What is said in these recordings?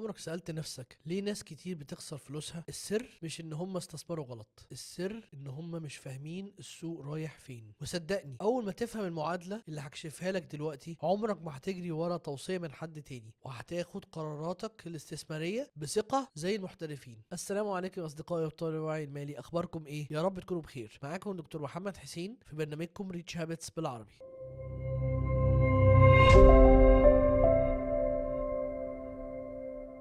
عمرك سألت نفسك ليه ناس كتير بتخسر فلوسها؟ السر مش ان هم استثمروا غلط، السر ان هم مش فاهمين السوق رايح فين. وصدقني اول ما تفهم المعادلة اللي هكشفها لك دلوقتي، عمرك ما هتجري ورا توصية من حد تاني، وهتاخد قراراتك الاستثمارية بثقة زي المحترفين. السلام عليكم اصدقائي ابطال الوعي المالي، اخباركم ايه؟ يا رب تكونوا بخير. معاكم دكتور محمد حسين في برنامجكم ريتش هابتس بالعربي.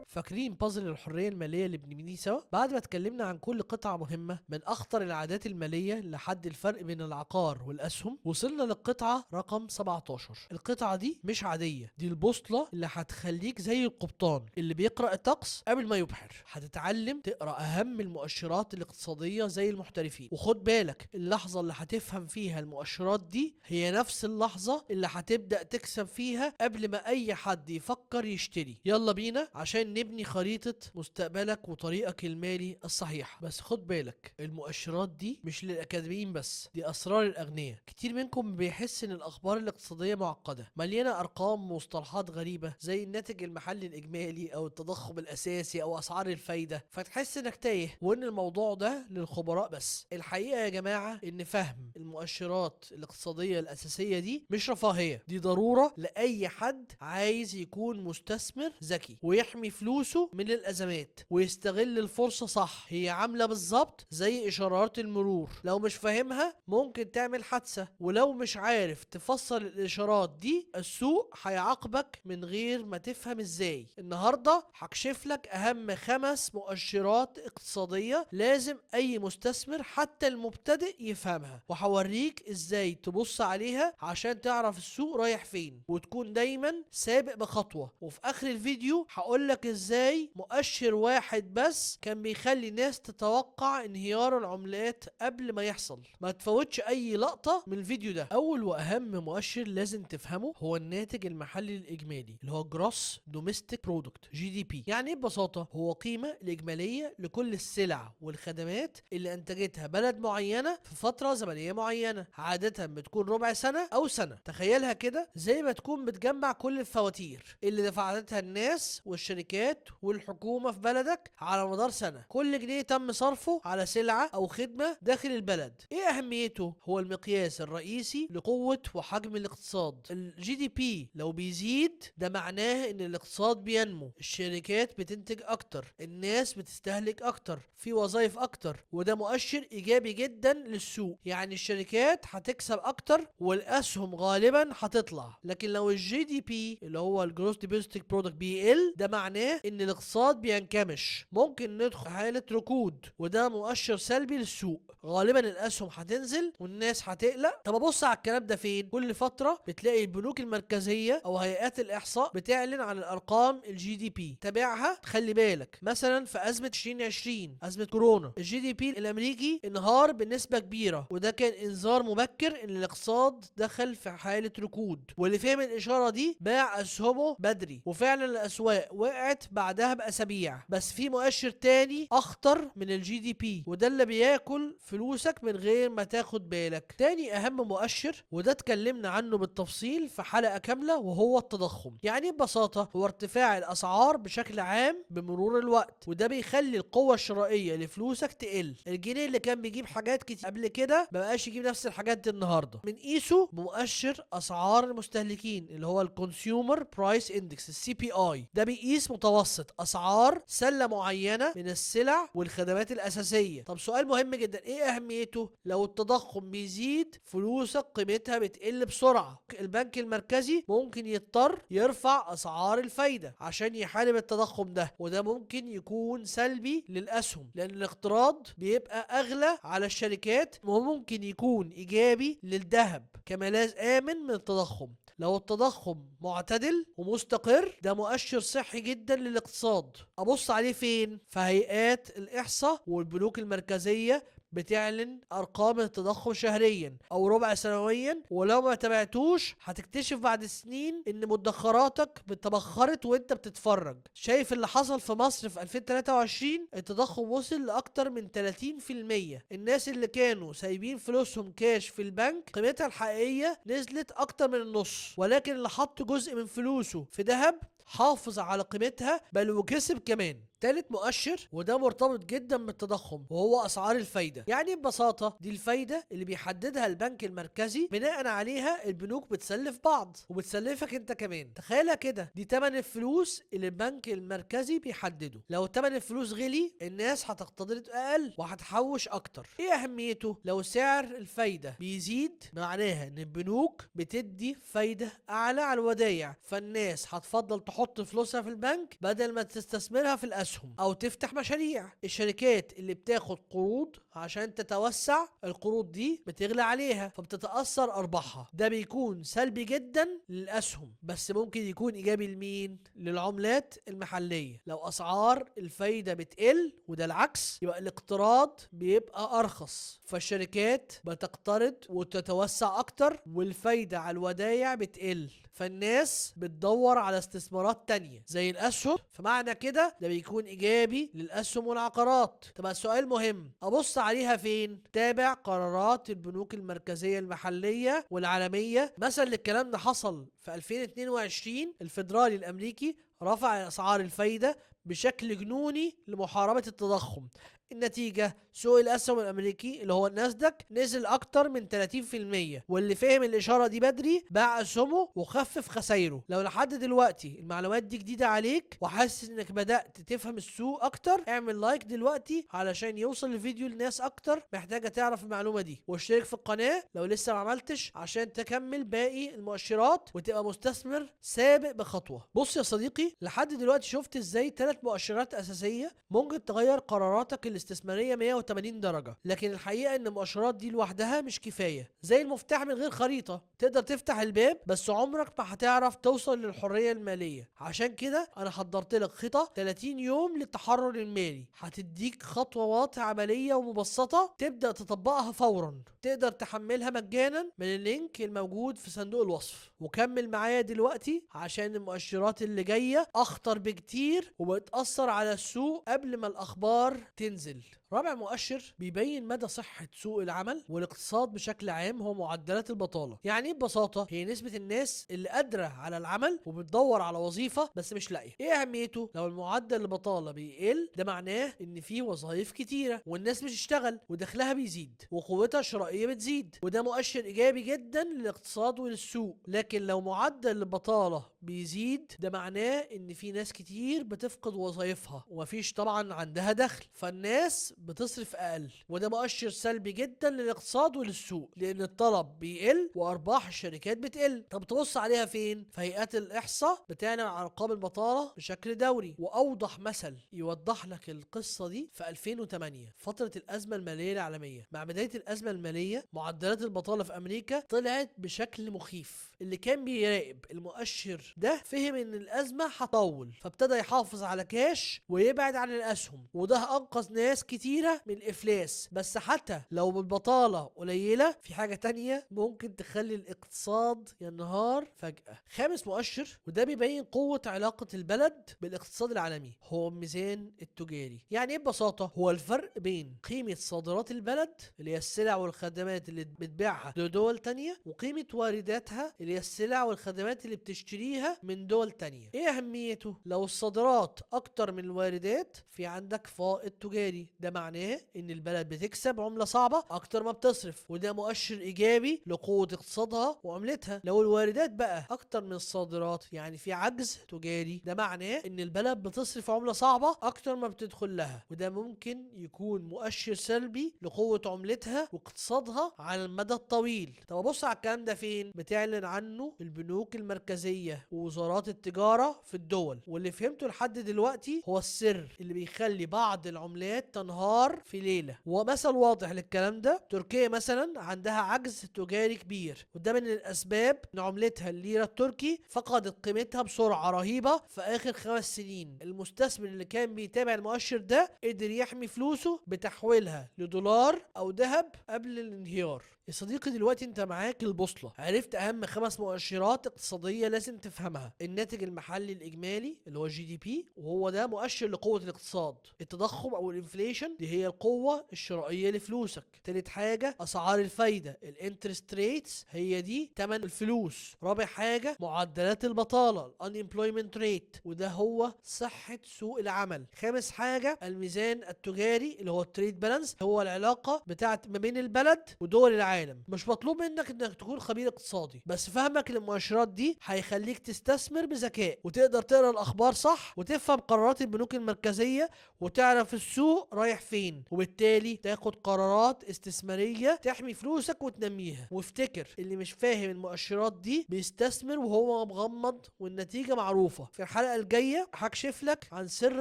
فاكرين بازل الحرية المالية اللي بنبنيه سوا؟ بعد ما اتكلمنا عن كل قطعة مهمة من أخطر العادات المالية لحد الفرق بين العقار والأسهم، وصلنا للقطعة رقم 17. القطعة دي مش عادية، دي البوصلة اللي هتخليك زي القبطان اللي بيقرأ الطقس قبل ما يبحر. هتتعلم تقرأ أهم المؤشرات الاقتصادية زي المحترفين، وخد بالك اللحظة اللي هتفهم فيها المؤشرات دي هي نفس اللحظة اللي هتبدأ تكسب فيها قبل ما أي حد يفكر يشتري. يلا بينا عشان نبني خريطة مستقبلك وطريقك المالي الصحيح. بس خد بالك المؤشرات دي مش للأكاديميين بس، دي أسرار الأغنياء. كتير منكم بيحس إن الأخبار الاقتصادية معقدة، مليانة أرقام ومصطلحات غريبة زي الناتج المحلي الإجمالي أو التضخم الأساسي أو أسعار الفايدة، فتحس إنك تايه وإن الموضوع ده للخبراء بس. الحقيقة يا جماعة إن فهم المؤشرات الاقتصادية الأساسية دي مش رفاهية، دي ضرورة لأي حد عايز يكون مستثمر ذكي ويحمي فلوسه من الأزمات ويستغل الفرصة صح. هي عاملة بالظبط زي إشارات المرور، لو مش فاهمها ممكن تعمل حادثة، ولو مش عارف تفسر الإشارات دي السوق هيعاقبك من غير ما تفهم إزاي. النهاردة هكشف لك أهم 5 مؤشرات اقتصادية لازم أي مستثمر حتى المبتدئ يفهمها، وهوريك إزاي تبص عليها عشان تعرف السوق رايح فين وتكون دايما سابق بخطوة. وفي آخر الفيديو هقولك ازاي مؤشر واحد بس كان بيخلي ناس تتوقع انهيار العملات قبل ما يحصل. ما تفوتش اي لقطة من الفيديو ده. اول واهم مؤشر لازم تفهمه هو الناتج المحلي الاجمالي اللي هو جروس دوميستيك برودكت GDP. يعني ايه ببساطة؟ هو قيمة الاجمالية لكل السلع والخدمات اللي انتجتها بلد معينة في فترة زمنية معينة، عادة بتكون ربع سنة او سنة. تخيلها كده زي ما تكون بتجمع كل الفواتير اللي دفعتها الناس والشركات والحكومة في بلدك على مدار سنة. كل جنيه تم صرفه على سلعة أو خدمة داخل البلد. إيه أهميته؟ هو المقياس الرئيسي لقوة وحجم الاقتصاد. الGDP لو بيزيد ده معناه إن الاقتصاد بينمو، الشركات بتنتج أكتر، الناس بتستهلك أكتر، في وظائف أكتر، وده مؤشر إيجابي جدا للسوق. يعني الشركات هتكسب أكتر والأسهم غالبا هتطلع. لكن لو الGDP اللي هو الجروس دوميستيك برودكت بيقل ده معناه ان الاقتصاد بينكمش، ممكن ندخل حالة ركود، وده مؤشر سلبي للسوق. غالبا الاسهم هتنزل والناس هتقلق. طب ابص على الكلام ده فين؟ كل فترة بتلاقي البنوك المركزية او هيئات الاحصاء بتعلن عن الارقام الGDP. تابعها. خلي بالك مثلا في ازمة 2020 ازمة كورونا الGDP الامريكي انهار بنسبة كبيرة، وده كان انذار مبكر ان الاقتصاد دخل في حالة ركود. واللي فهم الاشارة دي باع اسهمه بدري، وفعلا الاسواق وقعت بعدها باسابيع. بس في مؤشر تاني اخطر من الGDP، وده اللي بياكل فلوسك من غير ما تاخد بالك. تاني اهم مؤشر وده اتكلمنا عنه بالتفصيل في حلقة كاملة وهو التضخم. يعني ببساطة هو ارتفاع الاسعار بشكل عام بمرور الوقت، وده بيخلي القوة الشرائية لفلوسك تقل. الجنيه اللي كان بيجيب حاجات كتير قبل كده مبقاش يجيب نفس الحاجات دي النهارده. بنقيسه بمؤشر اسعار المستهلكين اللي هو الكونسيومر برايس اندكس CPI. ده بيقيس متوسط اسعار سله معينه من السلع والخدمات الاساسيه. طب سؤال مهم جدا، ايه اهميته؟ لو التضخم بيزيد فلوسك قيمتها بتقل بسرعه. البنك المركزي ممكن يضطر يرفع اسعار الفايده عشان يحارب التضخم ده، وده ممكن يكون سلبي للاسهم لان الاقتراض بيبقى اغلى على الشركات، وممكن يكون ايجابي للذهب كملاذ امن من التضخم. لو التضخم معتدل ومستقر ده مؤشر صحي جدا للاقتصاد. ابص عليه فين؟ في هيئات الاحصاء والبنوك المركزيه بتعلن ارقام التضخم شهريا او ربع سنويا، ولو ما تابعتوش هتكتشف بعد سنين ان مدخراتك اتبخرت وانت بتتفرج. شايف اللي حصل في مصر في 2023؟ التضخم وصل لاكتر من 30%. الناس اللي كانوا سايبين فلوسهم كاش في البنك قيمتها الحقيقيه نزلت اكتر من النص، ولكن اللي حط جزء من فلوسه في ذهب حافظ على قيمتها بل وكسب كمان. تالت مؤشر وده مرتبط جدا بالتضخم وهو اسعار الفايده. يعني ببساطه دي الفايده اللي بيحددها البنك المركزي، بناء عليها البنوك بتسلف بعض وبتسلفك انت كمان. تخيلها كده، دي تمن الفلوس اللي البنك المركزي بيحدده. لو تمن الفلوس غلي الناس هتقترض اقل وهتحوش اكتر. ايه اهميته؟ لو سعر الفايده بيزيد معناها ان البنوك بتدي فايده اعلى على الودايع، فالناس هتفضل تحط فلوسها في البنك بدل ما تستثمرها في الاسهم او تفتح مشاريع. الشركات اللي بتاخد قروض عشان تتوسع، القروض دي بتغلى عليها فبتتأثر ارباحها. ده بيكون سلبي جدا للاسهم، بس ممكن يكون ايجابي لمين؟ للعملات المحلية. لو اسعار الفايدة بتقل وده العكس، يبقى الاقتراض بيبقى ارخص، فالشركات بتقترض وتتوسع اكتر، والفايدة على الودايع بتقل، فالناس بتدور على استثمارات تانية زي الاسهم. فمعنى كده ده بيكون ايجابي للاسهم والعقارات. طب السؤال مهم، ابص عليها فين؟ تابع قرارات البنوك المركزية المحلية والعالمية. مثلا الكلام ده حصل في 2022، الفيدرالي الامريكي رفع اسعار الفايدة بشكل جنوني لمحاربة التضخم. النتيجة سوق الأسهم الأمريكي اللي هو الناسداك نزل أكتر من 30%، واللي فهم الإشارة دي بدري باع أسهمه وخفف خسايره. لو لحد دلوقتي المعلومات دي جديدة عليك وحاسس إنك بدأت تفهم السوق أكتر، اعمل لايك دلوقتي علشان يوصل الفيديو لناس أكتر محتاجة تعرف المعلومة دي، واشترك في القناة لو لسه ما عملتش عشان تكمل باقي المؤشرات وتبقى مستثمر سابق بخطوة. بص يا صديقي، لحد دلوقتي شفت إزاي 3 مؤشرات أساسية ممكن تغير قراراتك الاستثمارية 180 درجة. لكن الحقيقة ان المؤشرات دي لوحدها مش كفاية. زي المفتاح من غير خريطة، تقدر تفتح الباب بس عمرك ما هتعرف توصل للحرية المالية. عشان كده انا حضرت لك خطة 30 يوم للتحرر المالي، هتديك خطوات عملية ومبسطة تبدأ تطبقها فورا. تقدر تحملها مجانا من اللينك الموجود في صندوق الوصف. وكمل معايا دلوقتي عشان المؤشرات اللي جاية اخطر بكتير وبتأثر على السوق قبل ما الاخبار تنزل. رابع مؤشر بيبين مدى صحة سوق العمل والاقتصاد بشكل عام هو معدلات البطالة. يعني ببساطة هي نسبة الناس اللي قادرة على العمل وبتدور على وظيفة بس مش لاقية. ايه اهميته؟ لو المعدل البطالة بيقل ده معناه ان في وظائف كتيرة والناس بتشتغل ودخلها بيزيد وقوتها الشرائية بتزيد، وده مؤشر ايجابي جدا للاقتصاد وللسوق. لكن لو معدل البطالة بيزيد ده معناه ان في ناس كتير بتفقد وظائفها ومفيش طبعا عندها دخل، فالناس بتصرف اقل، وده مؤشر سلبي جدا للاقتصاد وللسوق لان الطلب بيقل وارباح الشركات بتقل. طب تبص عليها فين؟ في هيئات الاحصاء بتعلن عن ارقام البطاله بشكل دوري، واوضح مثل يوضح لك القصه دي في 2008 فتره الازمه الماليه العالميه. مع بدايه الازمه الماليه معدلات البطاله في امريكا طلعت بشكل مخيف. اللي كان بيراقب المؤشر ده فهم ان الازمه هتطول، فابتدى يحافظ على كاش ويبعد عن الاسهم، وده انقذ ناس كتيره من الافلاس. بس حتى لو البطاله قليله، في حاجه تانية ممكن تخلي الاقتصاد ينهار فجاه. خامس مؤشر وده بيبين قوه علاقه البلد بالاقتصاد العالمي هو الميزان التجاري. يعني ايه ببساطه؟ هو الفرق بين قيمه صادرات البلد اللي هي السلع والخدمات اللي بتبيعها لدول تانية وقيمه وارداتها اللي هي السلع والخدمات اللي بتشتريها من دول تانية. ايه اهميته؟ لو الصادرات اكتر من الواردات في عندك فائض تجاري، ده معناه ان البلد بتكسب عملة صعبة اكتر ما بتصرف، وده مؤشر ايجابي لقوة اقتصادها وعملتها. لو الواردات بقى اكتر من الصادرات يعني في عجز تجاري، ده معناه ان البلد بتصرف عملة صعبة اكتر ما بتدخل لها، وده ممكن يكون مؤشر سلبي لقوة عملتها واقتصادها على المدى الطويل. طب ابص على الكلام ده فين؟ بتعلن عنه البنوك المركزية ووزارات التجارة في الدول. واللي فهمته لحد دلوقتي هو السر اللي بيخلي بعض العملات تنهار في ليلة. ومثل واضح للكلام ده، تركيا مثلا عندها عجز تجاري كبير، وده من الأسباب ان عملتها الليرة التركي فقدت قيمتها بسرعة رهيبة في آخر 5 سنين. المستثمر اللي كان بيتابع المؤشر ده قدر يحمي فلوسه بتحويلها لدولار أو ذهب قبل الانهيار. يا صديقي دلوقتي انت معاك البوصلة، عرفت اهم 5 5 مؤشرات اقتصادية لازم تفهمها: الناتج المحلي الإجمالي اللي هو GDP، وهو ده مؤشر لقوة الاقتصاد. التضخم أو الانفليشن دي هي القوة الشرائية لفلوسك. تالت حاجة أسعار الفايدة، الانترست ريتس، هي دي تمن الفلوس. رابع حاجة معدلات البطالة، unemployment rate، وده هو صحة سوق العمل. خامس حاجة الميزان التجاري اللي هو التريد بالانس، هو العلاقة بتاعت ما بين البلد ودول العالم. مش مطلوب منك انك تكون خبير اقتصادي، بس فهمك للمؤشرات دي هيخليك تستثمر بذكاء، وتقدر تقرا الاخبار صح، وتفهم قرارات البنوك المركزية، وتعرف السوق رايح فين، وبالتالي تاخد قرارات استثمارية تحمي فلوسك وتنميها. وافتكر اللي مش فاهم المؤشرات دي بيستثمر وهو مغمض، والنتيجة معروفة. في الحلقة الجاية هكشف لك عن سر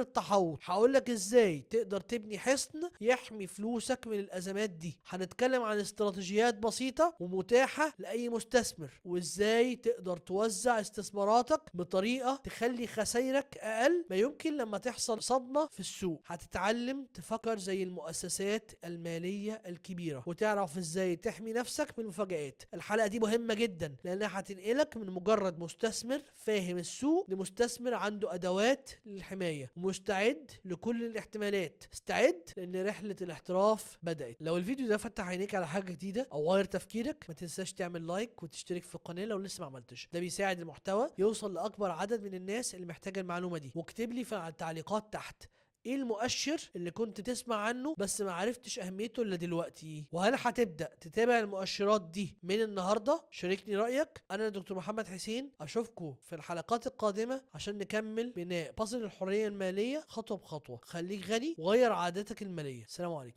التحول، هقول لك ازاي تقدر تبني حصن يحمي فلوسك من الازمات دي. هنتكلم عن استراتيجيات بسيطة ومتاحة لأي مستثمر، وازاي تقدر توزع استثماراتك بطريقة تخلي خسائرك أقل ما يمكن لما تحصل صدمة في السوق. هتتعلم تفكر زي المؤسسات المالية الكبيرة، وتعرف ازاي تحمي نفسك من المفاجآت. الحلقة دي مهمة جدا لأنها هتنقلك من مجرد مستثمر فاهم السوق لمستثمر عنده أدوات للحماية ومستعد لكل الاحتمالات. استعد لأن رحلة الاحتراف بدأت. لو الفيديو ده فتح عينيك على حاجة جديدة أو غير تفكيرك، ما تنساش تعمل لايك وتشترك في القناة لو لسه ما عملتش. ده بيساعد المحتوى يوصل لأكبر عدد من الناس اللي محتاجة المعلومة دي. واكتب لي في التعليقات تحت ايه المؤشر اللي كنت تسمع عنه بس ما عرفتش اهميته الا دلوقتي، وهل هتبدأ تتابع المؤشرات دي من النهاردة؟ شاركني رأيك. انا دكتور محمد حسين، اشوفكم في الحلقات القادمة عشان نكمل بناء بازل الحرية المالية خطوة بخطوة. خليك غني وغير عاداتك المالية. السلام عليكم.